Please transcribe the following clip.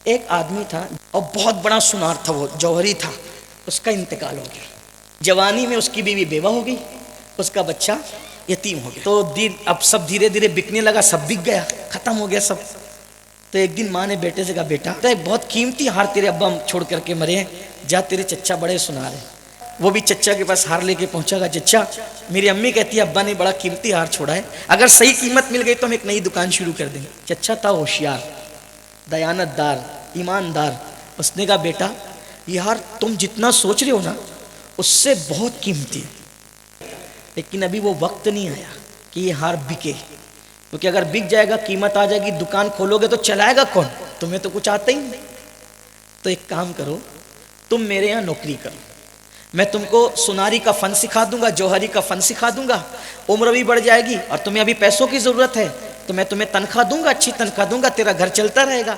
एक आदमी था और बहुत बड़ा सुनार था, वो जौहरी था। उसका इंतकाल हो गया। जवानी में उसकी बीवी बेवा हो गई, उसका बच्चा यतीम हो गया। तो अब सब धीरे धीरे बिकने लगा, सब बिक गया, खत्म हो गया सब। तो एक दिन माँ ने बेटे से कहा, बेटा तो एक बहुत कीमती हार तेरे अब्बा छोड़ करके मरे हैं, जा तेरे चच्चा बड़े सुनार है। वो भी चच्चा के पास हार लेके पहुंचागा। चच्चा मेरी अम्मी कहती है अब्बा ने बड़ा कीमती हार छोड़ा है, अगर सही कीमत मिल गई तो हम एक नई दुकान शुरू कर देंगे। चच्चा था होशियार, दयानतदार, ईमानदार। उसने कहा, बेटा ये हार तुम जितना सोच रहे हो ना उससे बहुत कीमती है, लेकिन अभी वो वक्त नहीं आया कि ये हार बिके, क्योंकि अगर बिक जाएगा, कीमत आ जाएगी, दुकान खोलोगे तो चलाएगा कौन, तुम्हें तो कुछ आता ही नहीं। तो एक काम करो, तुम मेरे यहाँ नौकरी करो, मैं तुमको सुनारी का फन सिखा दूंगा, जौहरी का फन सिखा दूंगा, उम्र भी बढ़ जाएगी और तुम्हें अभी पैसों की जरूरत है तो मैं तुम्हें तनख्वाह दूंगा, अच्छी तनख्वाह दूंगा, तेरा घर चलता रहेगा।